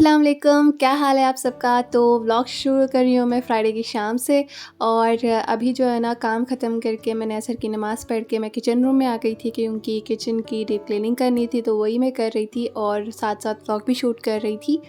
अस्सलाम वालेकुम, क्या हाल है आप सबका। तो व्लॉग शुरू कर रही हूँ मैं फ्राइडे की शाम से। और अभी जो है ना काम ख़त्म करके मैंने असर की नमाज़ पढ़ के मैं किचन रूम में आ गई थी, क्योंकि किचन की डीप क्लीनिंग करनी थी, तो वही मैं कर रही थी और साथ साथ व्लॉग भी शूट कर रही थी।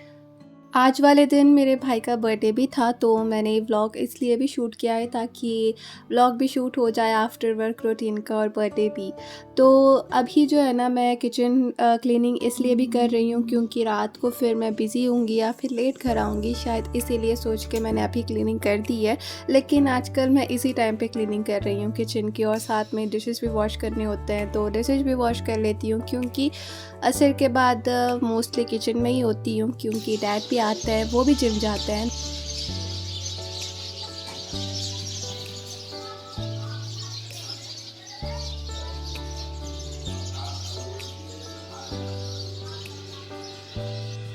आज वाले दिन मेरे भाई का बर्थडे भी था, तो मैंने व्लॉग इसलिए भी शूट किया है ताकि व्लॉग भी शूट हो जाए आफ्टर वर्क रूटीन का और बर्थडे भी। तो अभी जो है ना मैं किचन क्लीनिंग इसलिए भी कर रही हूँ क्योंकि रात को फिर मैं बिज़ी होंगी या फिर लेट घर आऊँगी, शायद इसीलिए सोच के मैंने अभी क्लीनिंग कर दी है। लेकिन आजकल मैं इसी टाइम पे क्लीनिंग कर रही हूँ किचन की, और साथ में डिशेस भी वॉश करने होते हैं तो डिशेस भी वॉश कर लेती हूँ, क्योंकि असर के बाद मोस्टली किचन में ही होती हूँ, क्योंकि डैड भी आता है, वो भी जिम जाते हैं।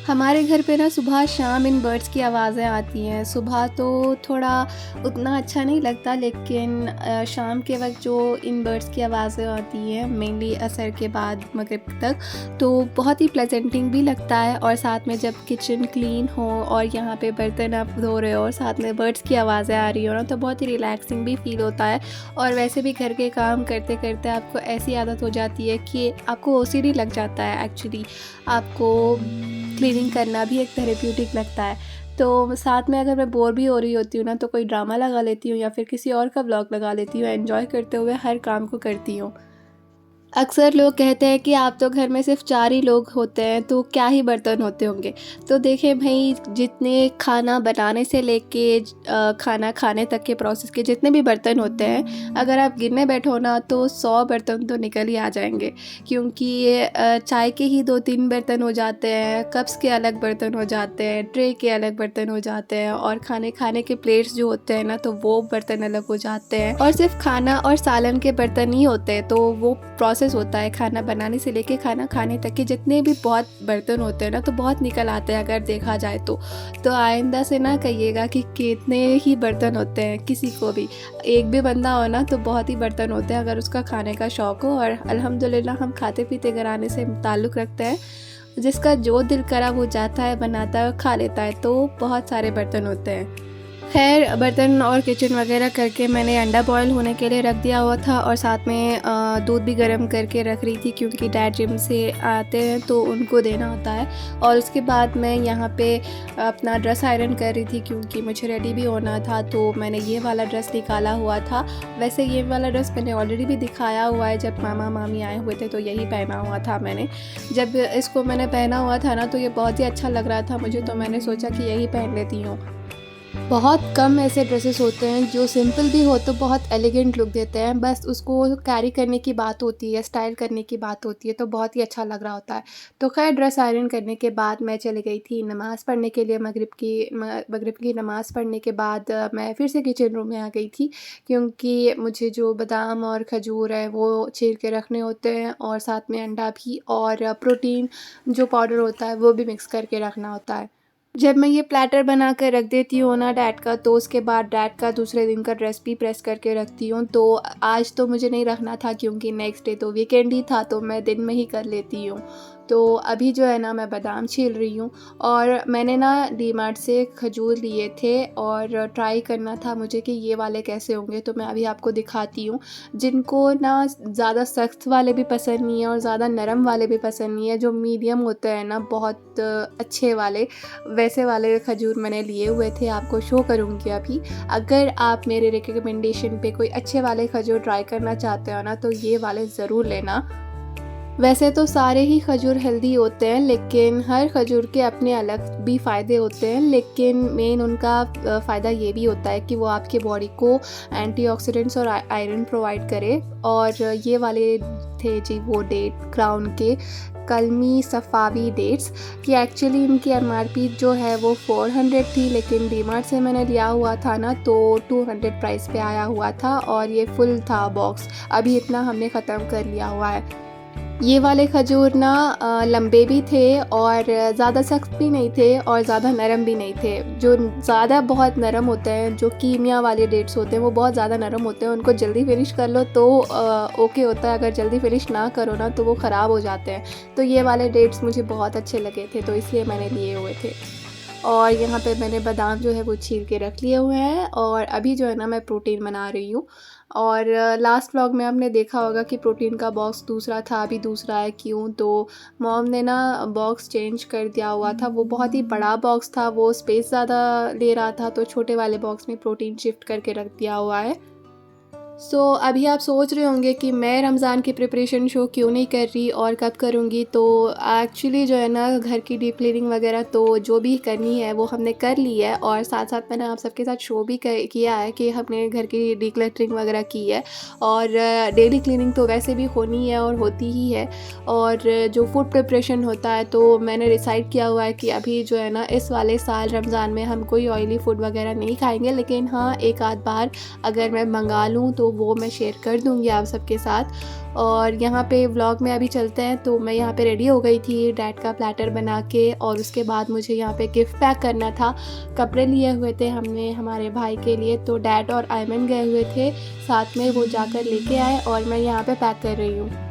हमारे घर पे ना सुबह शाम इन बर्ड्स की आवाज़ें आती हैं। सुबह तो थोड़ा उतना अच्छा नहीं लगता, लेकिन शाम के वक्त जो इन बर्ड्स की आवाज़ें आती हैं मेनली असर के बाद मगरिब तक, तो बहुत ही प्लेजेंटिंग भी लगता है। और साथ में जब किचन क्लीन हो और यहाँ पे बर्तन आप धो रहे हो और साथ में बर्ड्स की आवाज़ें आ रही हो ना, तो बहुत ही रिलैक्सिंग भी फील होता है। और वैसे भी घर के काम करते करते आपको ऐसी आदत हो जाती है कि आपको ओसीडी लग जाता है। एक्चुअली आपको क्लीनिंग करना भी एक थेरेप्यूटिक लगता है। तो साथ में अगर मैं बोर भी हो रही होती हूँ ना, तो कोई ड्रामा लगा लेती हूँ या फिर किसी और का व्लॉग लगा लेती हूँ, एंजॉय करते हुए हर काम को करती हूँ। अक्सर लोग कहते हैं कि आप तो घर में सिर्फ 4 ही लोग होते हैं, तो क्या ही बर्तन होते होंगे। तो देखें भई, जितने खाना बनाने से लेके खाना खाने तक के प्रोसेस के जितने भी बर्तन होते हैं, अगर आप गिनने बैठो ना तो 100 बर्तन तो निकल ही आ जाएंगे। क्योंकि चाय के ही 2-3 बर्तन हो जाते हैं, कप्स के अलग बर्तन हो जाते हैं, ट्रे के अलग बर्तन हो जाते हैं, और खाने के प्लेट्स जो होते हैं ना, तो वो बर्तन अलग हो जाते हैं। और सिर्फ खाना और सालन के बर्तन ही होते हैं, तो वो प्रोसेस होता है खाना बनाने से लेके खाना खाने तक के जितने भी बहुत बर्तन होते हैं ना, तो बहुत निकल आते हैं अगर देखा जाए तो आइंदा से ना कहिएगा कि कितने ही बर्तन होते हैं। किसी को भी एक भी बंदा हो ना, तो बहुत ही बर्तन होते हैं अगर उसका खाने का शौक़ हो। और अल्हम्दुलिल्लाह हम खाते पीते घराने से ताल्लुक़ रखते हैं, जिसका जो दिल करा वो जाता है, बनाता है और खा लेता है। तो बहुत सारे बर्तन होते हैं। खैर, बर्तन और किचन वगैरह करके मैंने अंडा बॉयल होने के लिए रख दिया हुआ था, और साथ में दूध भी गर्म करके रख रही थी, क्योंकि डैड जिम से आते हैं तो उनको देना होता है। और उसके बाद मैं यहाँ पे अपना ड्रेस आयरन कर रही थी, क्योंकि मुझे रेडी भी होना था। तो मैंने ये वाला ड्रेस निकाला हुआ था। वैसे ये वाला ड्रेस मैंने ऑलरेडी भी दिखाया हुआ है, जब मामा मामी आए हुए थे तो यही पहना हुआ था मैंने। जब इसको मैंने पहना हुआ था ना, तो ये बहुत ही अच्छा लग रहा था मुझे, तो मैंने सोचा कि यही पहन लेती हूँ। बहुत कम ऐसे ड्रेसेस होते हैं जो सिंपल भी हो तो बहुत एलिगेंट लुक देते हैं, बस उसको कैरी करने की बात होती है, स्टाइल करने की बात होती है, तो बहुत ही अच्छा लग रहा होता है। तो खैर, ड्रेस आयरन करने के बाद मैं चली गई थी नमाज़ पढ़ने के लिए। मगरिब की नमाज़ पढ़ने के बाद मैं फिर से किचन रूम में आ गई थी, क्योंकि मुझे जो बादाम और खजूर है वो छील के रखने होते हैं, और साथ में अंडा भी, और प्रोटीन जो पाउडर होता है वो भी मिक्स करके रखना होता है। जब मैं ये प्लेटर बना कर रख देती हूँ ना डैड का, तो उसके बाद डैड का दूसरे दिन का ड्रेस भी प्रेस करके रखती हूँ। तो आज तो मुझे नहीं रखना था, क्योंकि नेक्स्ट डे तो वीकेंड ही था, तो मैं दिन में ही कर लेती हूँ। तो अभी जो है ना मैं बादाम छील रही हूँ, और मैंने ना डीमार्ट से खजूर लिए थे, और ट्राई करना था मुझे कि ये वाले कैसे होंगे, तो मैं अभी आपको दिखाती हूँ। जिनको ना ज़्यादा सख्त वाले भी पसंद नहीं है और ज़्यादा नरम वाले भी पसंद नहीं है, जो मीडियम होते हैं ना बहुत अच्छे वाले, वैसे वाले खजूर मैंने लिए हुए थे, आपको शो करूँगी अभी। अगर आप मेरे रिकमेंडेशन पे कोई अच्छे वाले खजूर ट्राई करना चाहते हो ना, तो ये वाले ज़रूर लेना। वैसे तो सारे ही खजूर हेल्दी होते हैं, लेकिन हर खजूर के अपने अलग भी फ़ायदे होते हैं। लेकिन मेन उनका फ़ायदा ये भी होता है कि वो आपके बॉडी को एंटीऑक्सीडेंट्स और आयरन प्रोवाइड करे। और ये वाले थे जी वो डेट, क्राउन के कलमी सफ़ावी डेट्स, कि एक्चुअली इनकी एमआरपी जो है वो 400 थी, लेकिन डीमार्ट से मैंने लिया हुआ था ना, तो 200 प्राइस पे आया हुआ था, और ये फुल था बॉक्स। अभी इतना हमने ख़त्म कर लिया हुआ है। ये वाले खजूर ना लंबे भी थे और ज़्यादा सख्त भी नहीं थे और ज़्यादा नरम भी नहीं थे। जो ज़्यादा बहुत नरम होते हैं, जो कीमिया वाले डेट्स होते हैं, वो बहुत ज़्यादा नरम होते हैं। उनको जल्दी फिनिश कर लो तो ओके होता है, अगर जल्दी फिनिश ना करो ना तो वो ख़राब हो जाते हैं। तो ये वाले डेट्स मुझे बहुत अच्छे लगे थे, तो इसलिए मैंने लिए हुए थे। और यहाँ पे मैंने बादाम जो है वो छील के रख लिए हुए हैं और अभी जो है ना मैं प्रोटीन बना रही हूँ। और लास्ट व्लॉग में आपने देखा होगा कि प्रोटीन का बॉक्स दूसरा था, अभी दूसरा है। क्यों? तो मॉम ने ना बॉक्स चेंज कर दिया हुआ था। वो बहुत ही बड़ा बॉक्स था, वो स्पेस ज़्यादा ले रहा था, तो छोटे वाले बॉक्स में प्रोटीन शिफ्ट करके रख दिया हुआ है। अभी आप सोच रहे होंगे कि मैं रमज़ान की प्रिपरेशन शो क्यों नहीं कर रही और कब करूँगी। तो एक्चुअली जो है ना घर की डीप क्लीनिंग वगैरह तो जो भी करनी है वो हमने कर ली है, और साथ साथ मैंने आप सबके साथ शो भी किया है कि हमने घर की डीक्लटरिंग वगैरह की है। और डेली क्लीनिंग तो वैसे भी होनी है और होती ही है। और जो फूड प्रिपरेशन होता है तो मैंने डिसाइड किया हुआ है कि अभी जो है ना इस वाले साल रमज़ान में हम कोई ऑयली फूड वगैरह नहीं खाएंगे, लेकिन हाँ एक आध बार अगर मैं मंगा लूँ तो वो मैं शेयर कर दूँगी आप सबके साथ। और यहाँ पे व्लॉग में अभी चलते हैं। तो मैं यहाँ पे रेडी हो गई थी डैड का प्लेटर बना के, और उसके बाद मुझे यहाँ पे गिफ्ट पैक करना था। कपड़े लिए हुए थे हमने हमारे भाई के लिए, तो डैड और आयमन गए हुए थे साथ में, वो जाकर लेके आए और मैं यहाँ पे पैक कर रही हूँ।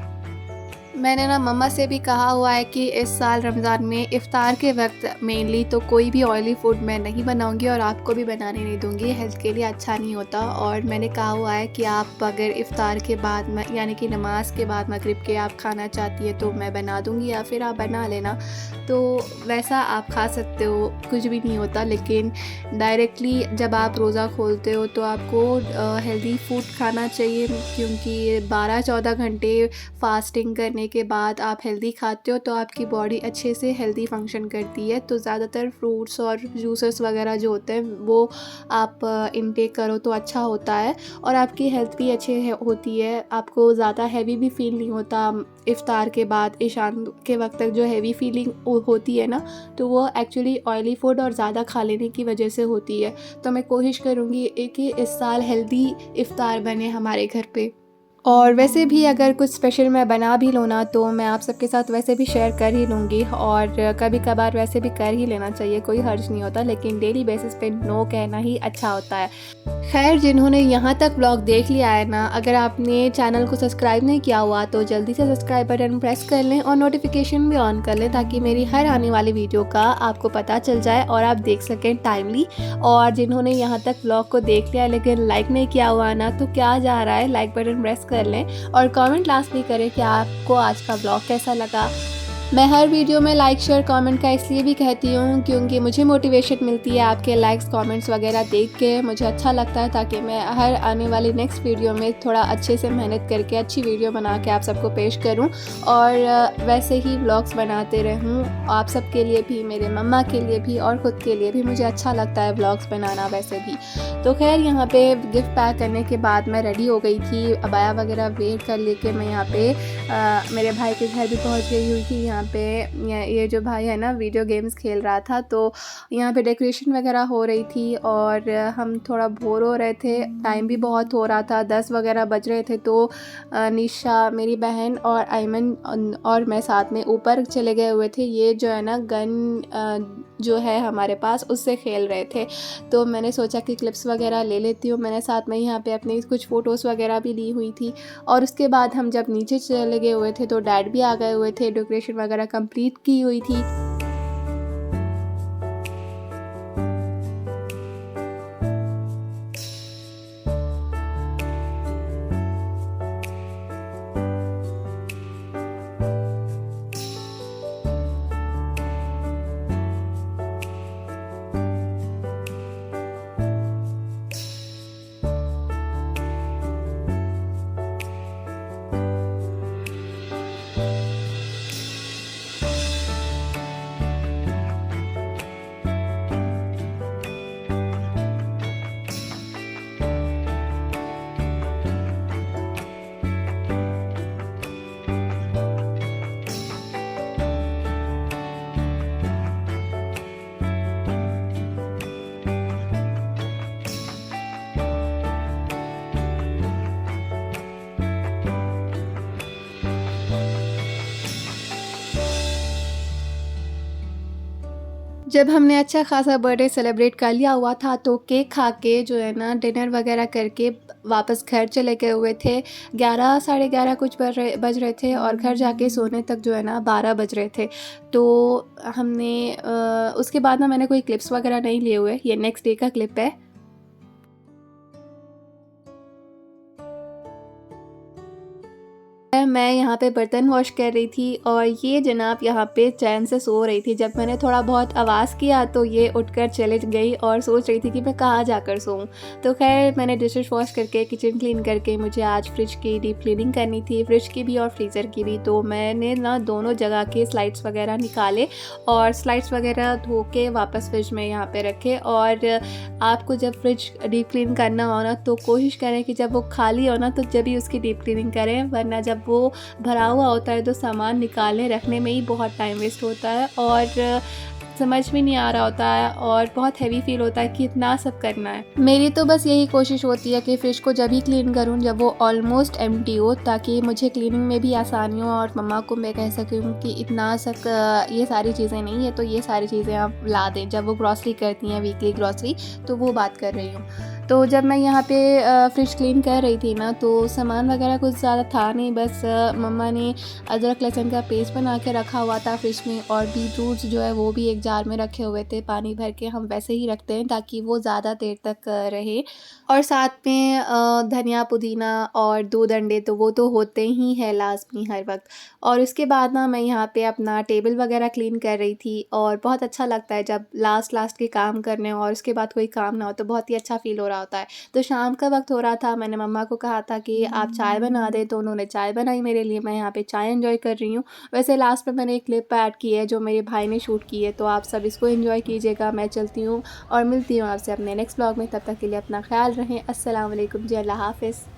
मैंने ना मम्मा से भी कहा हुआ है कि इस साल रमज़ान में इफ़्तार के वक्त मेनली तो कोई भी ऑयली फूड मैं नहीं बनाऊंगी और आपको भी बनाने नहीं दूंगी, हेल्थ के लिए अच्छा नहीं होता। और मैंने कहा हुआ है कि आप अगर इफ़्तार के बाद यानी कि नमाज के बाद मगरिब के आप खाना चाहती है तो मैं बना दूंगी, या फिर आप बना लेना, तो वैसा आप खा सकते हो, कुछ भी नहीं होता। लेकिन डायरेक्टली जब आप रोज़ा खोलते हो तो आपको हेल्दी फूड खाना चाहिए, क्योंकि 12-14 घंटे फास्टिंग करने के बाद आप हेल्दी खाते हो तो आपकी बॉडी अच्छे से हेल्दी फंक्शन करती है। तो ज़्यादातर फ्रूट्स और जूसेस वगैरह जो होते हैं वो आप इनटेक करो तो अच्छा होता है, और आपकी हेल्थ भी अच्छे होती है। आपको ज़्यादा हैवी भी फील नहीं होता इफ़्तार के बाद, ईशान के वक्त तक जो हैवी फीलिंग होती है ना, तो वो एक्चुअली ऑयली फूड और ज़्यादा खा लेने की वजह से होती है। तो मैं कोशिश करूँगी कि इस साल हेल्दी इफ़्तार बने हमारे घर पे। और वैसे भी अगर कुछ स्पेशल मैं बना भी लूँ ना तो मैं आप सबके साथ वैसे भी शेयर कर ही लूँगी, और कभी कभार वैसे भी कर ही लेना चाहिए, कोई हर्ज नहीं होता। लेकिन डेली बेसिस पे नो कहना ही अच्छा होता है। खैर, जिन्होंने यहाँ तक ब्लॉग देख लिया है ना, अगर आपने चैनल को सब्सक्राइब नहीं किया हुआ तो जल्दी से सब्सक्राइब बटन प्रेस कर लें और नोटिफिकेशन भी ऑन कर लें, ताकि मेरी हर आने वाली वीडियो का आपको पता चल जाए और आप देख सकें टाइमली। और जिन्होंने यहाँ तक ब्लॉग को देख लिया लेकिन लाइक नहीं किया हुआ ना, तो क्या जा रहा है, लाइक बटन प्रेस कर लें और कमेंट लास्टली करें कि आपको आज का ब्लॉग कैसा लगा। मैं हर वीडियो में लाइक शेयर कमेंट का इसलिए भी कहती हूँ क्योंकि मुझे मोटिवेशन मिलती है, आपके लाइक्स कमेंट्स वगैरह देख के मुझे अच्छा लगता है, ताकि मैं हर आने वाली नेक्स्ट वीडियो में थोड़ा अच्छे से मेहनत करके अच्छी वीडियो बना के आप सबको पेश करूँ, और वैसे ही व्लॉग्स बनाते रहूँ आप सबके लिए भी, मेरे मम्मा के लिए भी और ख़ुद के लिए भी। मुझे अच्छा लगता है व्लॉग्स बनाना वैसे भी। तो खैर, यहाँ पे गिफ्ट पैक करने के बाद मैं रेडी हो गई थी, अबाया वगैरह वेयर कर लेके मैं यहाँ पे मेरे भाई के घर भी पहुँच गई हुई थी। यहाँ पे ये जो भाई है ना वीडियो गेम्स खेल रहा था, तो यहाँ पे डेकोरेशन वगैरह हो रही थी और हम थोड़ा बोर हो रहे थे, टाइम भी बहुत हो रहा था, 10 वगैरह बज रहे थे। तो निशा मेरी बहन और आयमन और मैं साथ में ऊपर चले गए हुए थे। ये जो है ना गन जो है हमारे पास, उससे खेल रहे थे। तो मैंने सोचा कि क्लिप्स वगैरह ले लेती हूँ। मैंने साथ में यहाँ पे अपनी कुछ फ़ोटोज़ वगैरह भी ली हुई थी। और उसके बाद हम जब नीचे चले गए हुए थे तो डैड भी आ गए हुए थे, डेकोरेशन वगैरह कंप्लीट की हुई थी। जब हमने अच्छा खासा बर्थडे सेलिब्रेट कर लिया हुआ था तो केक खा के जो है ना डिनर वगैरह करके वापस घर चले गए हुए थे। 11 साढ़े 11 कुछ बज रहे थे और घर जाके सोने तक जो है ना 12 बज रहे थे। तो हमने उसके बाद ना मैंने कोई क्लिप्स वगैरह नहीं लिए हुए, ये नेक्स्ट डे का क्लिप है। मैं यहाँ पे बर्तन वॉश कर रही थी और ये जनाब यहाँ पे चैन से सो रही थी। जब मैंने थोड़ा बहुत आवाज़ किया तो ये उठकर चली गई और सोच रही थी कि मैं कहाँ जाकर सोऊं। तो खैर मैंने डिशेस वॉश करके किचन क्लीन करके मुझे आज फ्रिज की डीप क्लीनिंग करनी थी, फ्रिज की भी और फ्रीज़र की भी। तो मैंने ना दोनों जगह के स्लाइड्स वगैरह निकाले और स्लाइड्स वगैरह धो के वापस फ्रिज में यहाँ पे रखे। और आपको जब फ्रिज डीप क्लीन करना हो ना तो कोशिश करें कि जब वो खाली हो ना तो जब ही उसकी डीप क्लीनिंग करें, वरना जब वो भरा हुआ होता है तो सामान निकालने रखने में ही बहुत टाइम वेस्ट होता है और समझ में नहीं आ रहा होता है और बहुत हैवी फील होता है कि इतना सब करना है। मेरी तो बस यही कोशिश होती है कि फ़्रिज को जब ही क्लीन करूं जब वो ऑलमोस्ट एम्प्टी हो, ताकि मुझे क्लीनिंग में भी आसानी हो और मम्मा को मैं कह सकूं कि इतना सब ये सारी चीज़ें नहीं है तो ये सारी चीज़ें आप ला दें। जब वो ग्रॉसरी करती हैं, वीकली ग्रॉसरी, तो वो बात कर रही हूँ। तो जब मैं यहाँ पे फ्रिज क्लीन कर रही थी ना तो सामान वगैरह कुछ ज़्यादा था नहीं, बस मम्मा ने अदरक लहसुन का पेस्ट बना के रखा हुआ था फ्रिज में और बीटरूट्स जो है वो भी एक जार में रखे हुए थे, पानी भर के हम वैसे ही रखते हैं ताकि वो ज़्यादा देर तक रहे। और साथ में धनिया पुदीना और 2 अंडे तो वो तो होते ही हैं लाज़मी हर वक्त। और उसके बाद ना मैं यहाँ पे अपना टेबल वगैरह क्लीन कर रही थी और बहुत अच्छा लगता है जब लास्ट के काम करने और उसके बाद कोई काम ना हो तो बहुत ही अच्छा फ़ील हो रहा होता है। तो शाम का वक्त हो रहा था, मैंने मम्मा को कहा था कि आप चाय बना दें, तो उन्होंने चाय बनाई मेरे लिए। मैं यहाँ पे चाय एंजॉय कर रही हूँ। वैसे लास्ट में मैंने एक क्लिप ऐड की है जो मेरे भाई ने शूट की है, तो आप सब इसको एंजॉय कीजिएगा। मैं चलती हूँ और मिलती हूँ आपसे अपने नेक्स्ट ब्लॉग में। तब तक के लिए अपना ख्याल रखें। अस्सलाम वालेकुम जी, अल्लाह हाफ़िज़।